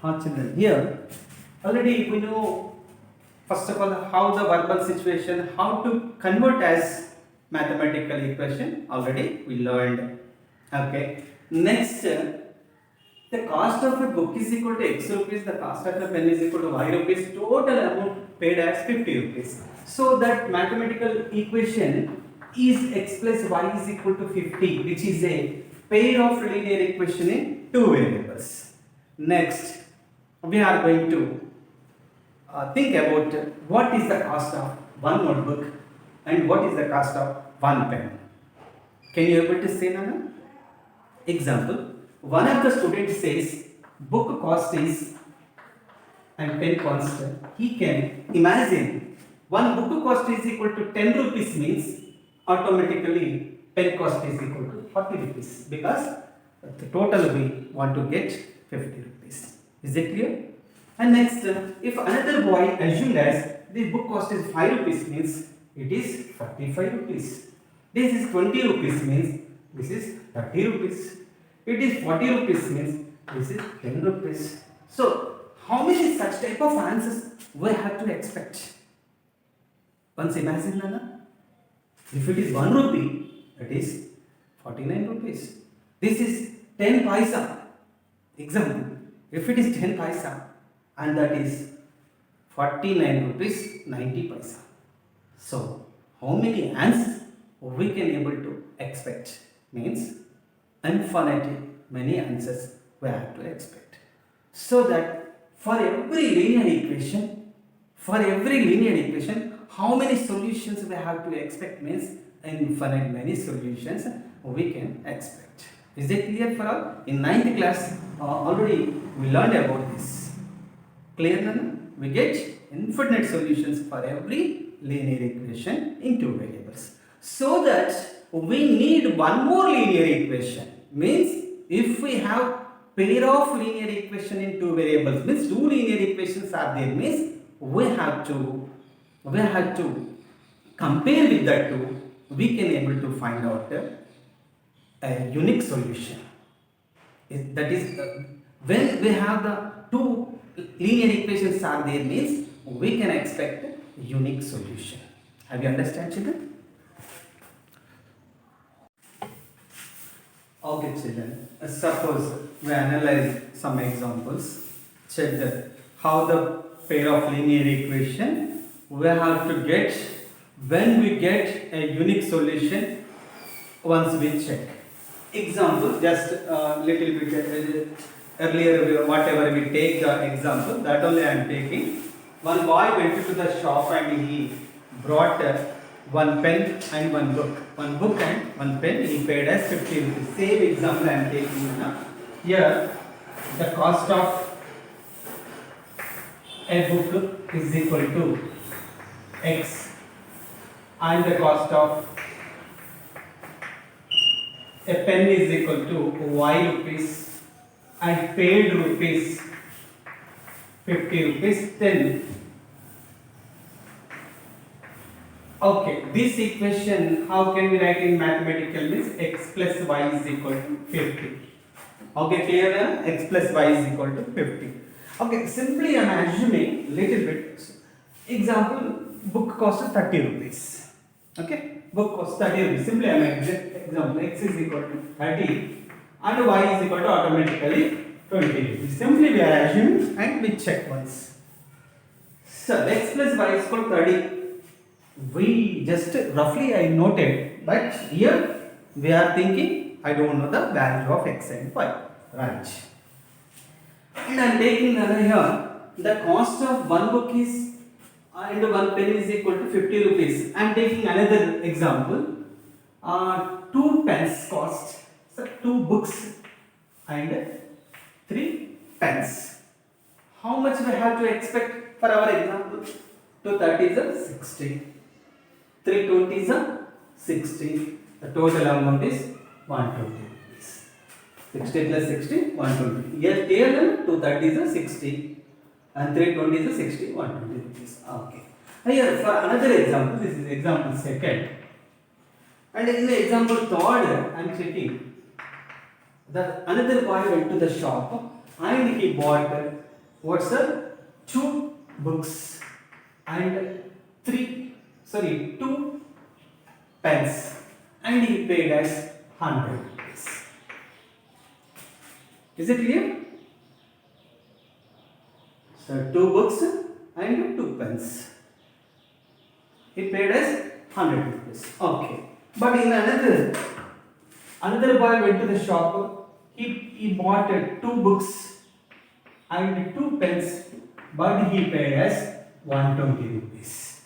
Children, here already we know first of all how the verbal situation, how to convert as mathematical equation. Already we learned. Okay. Next, the cost of a book is equal to X rupees. The cost of a pen is equal to Y rupees. Total amount paid as 50 rupees. So that mathematical equation is X plus Y is equal to 50, which is a pair of linear equation in two variables. Next, we are going to think about what is the cost of one notebook and what is the cost of one pen. Can you able to say, Nana? Example, one of the students says book cost is and pen cost. He can imagine one book cost is equal to 10 rupees means automatically pen cost is equal to 40 rupees because the total we want to get 50 rupees. Is it clear? And next, if another boy assumed as the book cost is 5 rupees means it is 45 rupees. This is 20 rupees means this is 30 rupees. It is 40 rupees means this is 10 rupees. So, how many such type of answers we have to expect? Once imagine, Nana. If it is 1 rupee, that is 49 rupees. This is 10 paisa. Example, if it is 10 paisa and that is 49 rupees 90 paisa. So, how many answers we can able to expect? Means infinite many answers we have to expect. So that for every linear equation, how many solutions we have to expect means infinite many solutions we can expect. Is it clear for all? In 9th class already we learned about this. Clear, Nana? We get infinite solutions for every linear equation in two variables. So that we need one more linear equation. Means if we have pair of linear equation in two variables, means two linear equations are there, means we have to compare with that two, we can able to find out a unique solution. That is when we have the two linear equations are there means we can expect unique solution. Have you understand, children? Okay, children. Suppose we analyze some examples. Check that how the pair of linear equation we have to get when we get a unique solution once we check. Example, just a little bit earlier, whatever we take the example, that only I am taking. One boy went to the shop and he brought one pen and one book. One book and one pen, he paid as 50 rupees. Same example I am taking now. Here, the cost of a book is equal to X and the cost of a pen is equal to Y rupees and paid rupees 50 rupees 10. Okay, this equation how can we write in mathematical means X plus Y is equal to 50. Okay, clear? X plus Y is equal to 50. Okay, simply I am assuming little bit. Example, book cost 30 rupees. Okay, book cost 30 rupees. Simply I am example X is equal to 30 and Y is equal to automatically 20 rupees. Simply we are assuming and we check once. So X plus Y is equal to 30. We just roughly I noted, but here we are thinking I don't know the value of X and Y. Right. And I am taking another here. The cost of one book is and one pen is equal to 50 rupees. I am taking another example. Two pens cost, so two books and three pens. How much we have to expect for our example? 230 is a 60. 320 is a 60. The total amount is 120 rupees. 60 plus 60, 120. Here 230 is a 60 and 320 is a 60, 120 rupees. Okay. Here for another example, this is example second. And in the example third, I am checking. The another boy went to the shop and he bought What's the 2 books and 2 pens, and he paid us 100 rupees. Is it clear? So 2 books and 2 pens. He paid us 100 rupees. Okay. But in another boy went to the shop. He bought 2 books and 2 pens, but he paid us 120 rupees.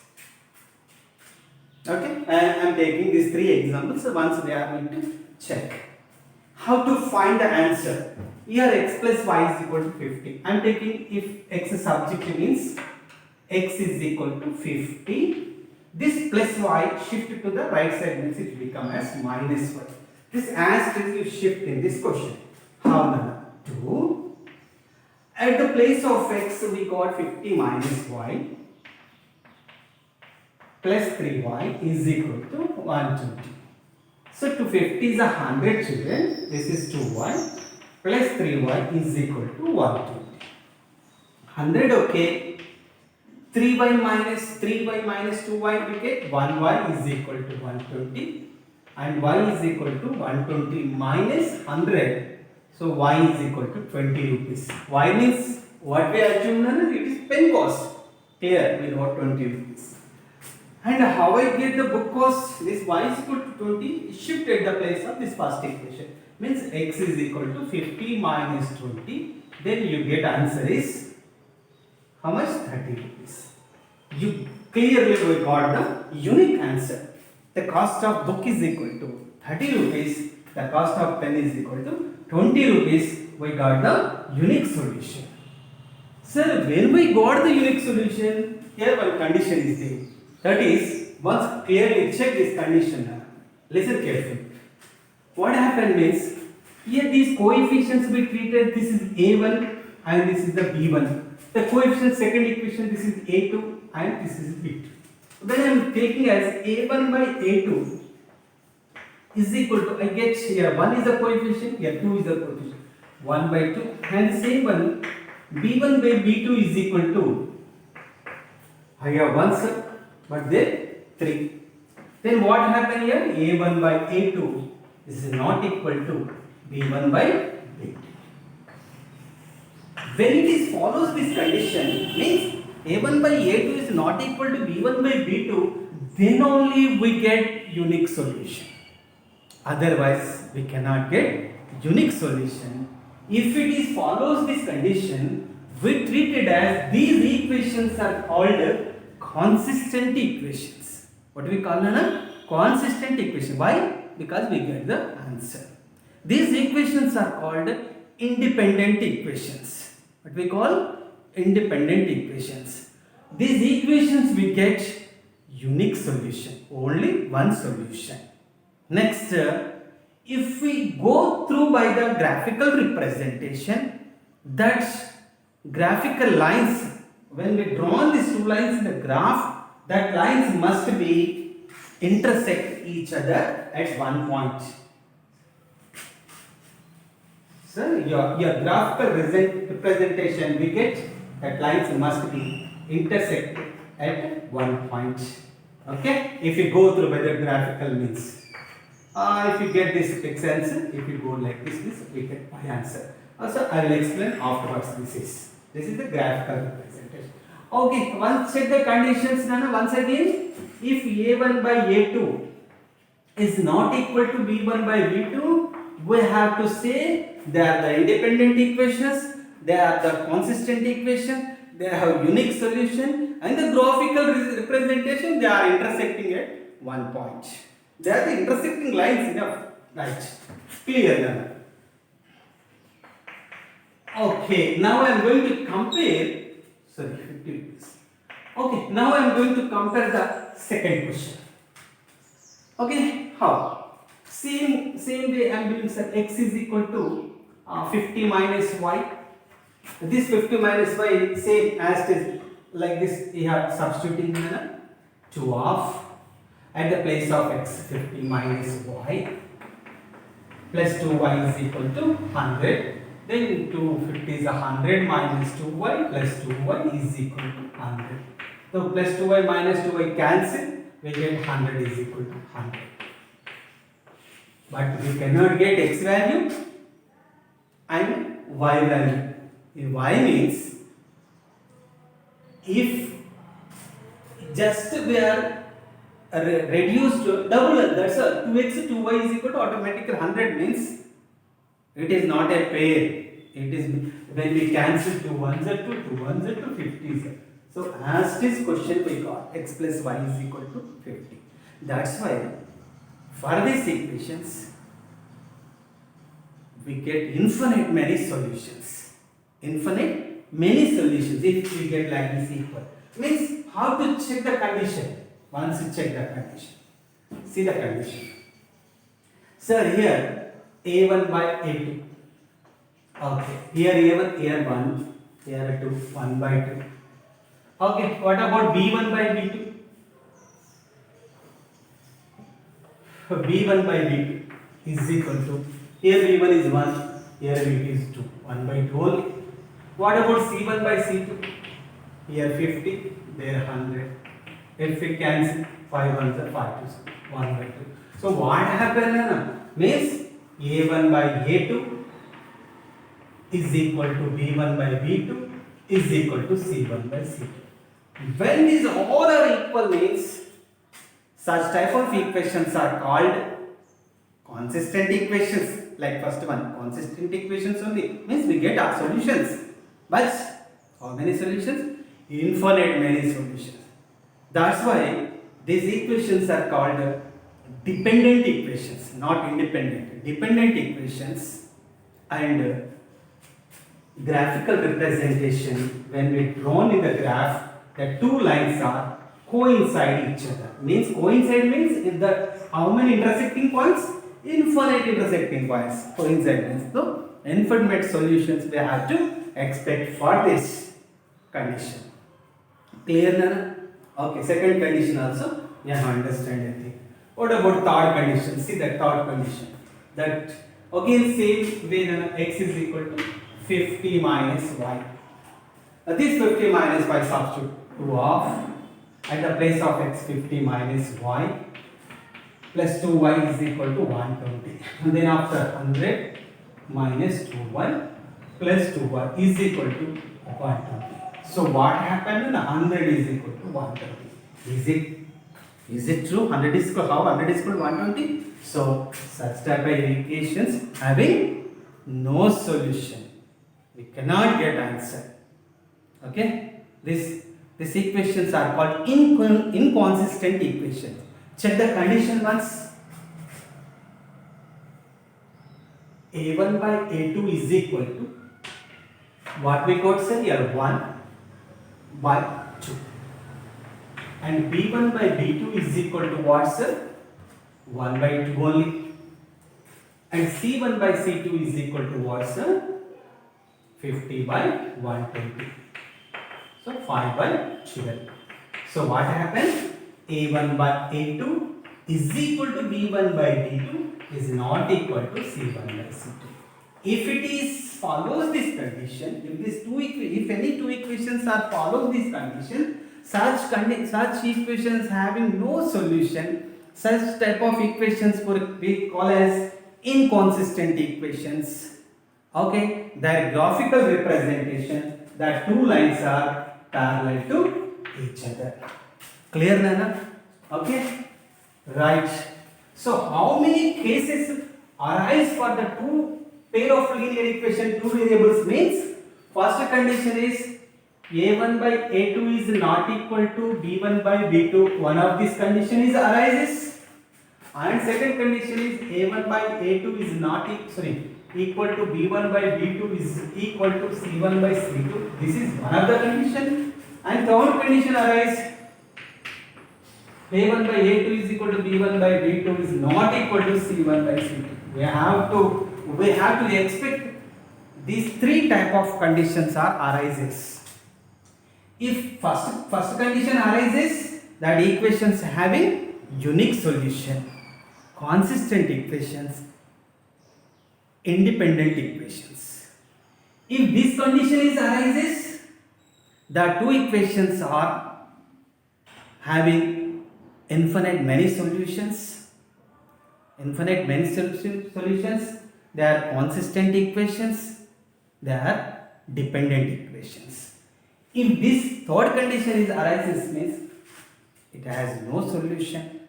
Okay. I am taking these 3 examples. So once we are going to check how to find the answer. Here x plus y is equal to 50. I am taking if x is subject means x is equal to 50. This plus y shift to the right side means it become as minus y. This asterisk you shift in this question. How now? 2. At the place of x we got 50 minus y plus 3y is equal to 120. So 250 is 100 children. This is 2y plus 3y is equal to 120. 100 okay. 3y minus 2y we get 1y is equal to 120 and y is equal to 120 minus 100. So y is equal to 20 rupees. Y means what we assumed it is pen cost. Clear, we got 20 rupees. And how I get the book cost? This y is equal to 20 shift at the place of this first equation. Means x is equal to 50 minus 20. Then you get answer is how much? 30 rupees. You clearly got the unique answer. The cost of book is equal to 30 rupees. The cost of pen is equal to 20 rupees. We got the unique solution. Sir, when we got the unique solution, here one condition is there. That is, once clearly check this condition. Listen carefully. What happened means, here these coefficients we treated, this is A1 and this is the B1. The coefficient second equation, this is A2 and this is B2. Then I am taking as A1 by A2 is equal to, I get here 1 is the coefficient, here 2 is the coefficient. 1 by 2 and same one B1 by B2 is equal to, I have 1 sir, but then 3. Then what happened here? A1 by A2 is not equal to B1 by B2. When it is follows this condition, means A1 by A2 is not equal to B1 by B2, then only we get unique solution. Otherwise, we cannot get unique solution. If it is follows this condition, we treat it as these equations are called consistent equations. What do we call them? Consistent equation. Why? Because we get the answer. These equations are called independent equations. What we call independent equations. These equations we get unique solution. Only one solution. Next, if we go through by the graphical representation, that's graphical lines. When we draw these 2 lines in the graph, that lines must be intersect each other at one point. So your graphical representation we get that lines must be intersect at one point. Okay? If you go through by the graphical means. If you get this fixed answer, if you go like this, we get my answer. Also, I will explain afterwards. This is the graphical representation. Okay, once check the conditions. Once again, if A1 by A2 is not equal to B1 by B2, we have to say they are the independent equations, they are the consistent equation, they have unique solution, and the graphical representation they are intersecting at one point. They are the intersecting lines enough, right? Clear now. Okay, now I am going to compare. Sorry, 50 rupees. Okay, now I am going to compare the second question. Okay, how? Same way I am doing x is equal to 50 minus y. This 50 minus y same as this, like this we have substituting 2 of at the place of x 50 minus y plus 2y is equal to 100. Then 250 is 100 minus 2y plus 2y is equal to 100. So plus 2y minus 2y cancel, we get 100 is equal to 100. But we cannot get x value and y value. In y means if just we are reduced to double, that's a 2x 2y is equal to automatically 100 means it is not a pair. It is when we cancel 2 1s are 2, 2 1s are 2, 50 is. So as this question we got x plus y is equal to 50. That's why for these equations we get infinite many solutions. Infinite many solutions if we get like this equal. Means how to check the condition? Once you check the condition. See the condition. Sir, here a1 by a2. Okay, here a1, here 1, here 2, 1 by 2. Okay, what about b1 by b2? b1 by b2 is equal to, here b1 is 1, here b2 is 2, 1 by 2 only. What about c1 by c2? Here 50, there 100. If we cancel 5 1s are 5 2s, 1 by 2. So what happened means a1 by a2 is equal to b1 by b2 is equal to c1 by c2. When these all are equal means such type of equations are called consistent equations. Like first one, consistent equations only means we get our solutions. But how many solutions? Infinite many solutions. That's why these equations are called dependent equations, not independent. Dependent equations and graphical representation, when we drawn in the graph, the two lines are coincide each other. Means coincide means if the how many intersecting points? Infinite intersecting points. Coincide means so infinite solutions we have to expect for this condition. Clear, Nana? Okay, second condition also you have to understand I think. What about third condition? See the third condition. That again same way x is equal to 50 minus y. This 50 minus y substitute 2 of at the place of x 50 minus y plus 2y is equal to 120. And then after 100 minus 2y plus 2y is equal to 120. So what happened? 100 is equal to 120. Is it true? 100 is equal, how 100 is equal to 120? So such type of equations having no solution. We cannot get answer. Okay? These equations are called inconsistent equations. Check the condition once. a1 by a2 is equal to what we got say here 1 by 2. And b1 by b2 is equal to what sir? 1 by 2 only. And c1 by c2 is equal to what sir? 50 by 120. So 5 by 12. So what happened? a1 by a2 is equal to b1 by b2 is not equal to c1 by c2. If it is follows this condition, if any two equations are follow this condition, such equations having no solution, such type of equations we call as inconsistent equations. Okay, their graphical representation that two lines are parallel to each other. Clear, Nana? Okay, right. So how many cases arise for the two pair of linear equation, two variables means first condition is a1 by a2 is not equal to b1 by b2. One of these condition is arises, and second condition is a1 by a2 is not equal to b1 by b2 is equal to c1 by c2. This is one of the condition. And third condition arises a1 by a2 is equal to b1 by b2 is not equal to c1 by c2. We have to expect these three type of conditions are arises. If first condition arises, that equations having unique solution, consistent equations, independent equations. If this condition is arises, the two equations are having infinite many solutions. They are consistent equations. They are dependent equations. If this third condition is arises, means it has no solution.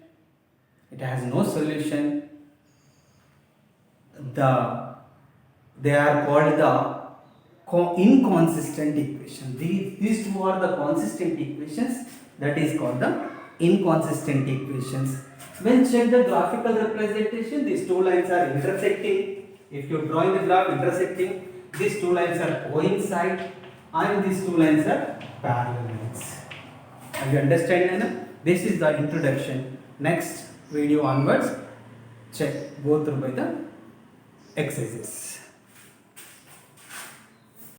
They are called the inconsistent equation. These two are the consistent equations, that is called the inconsistent equations. When check the graphical representation, these two lines are intersecting. If you draw in the graph intersecting, these two lines are coincide and these two lines are parallel lines. Have you understand now? This is the introduction. Next video onwards, check, go through by the exercises.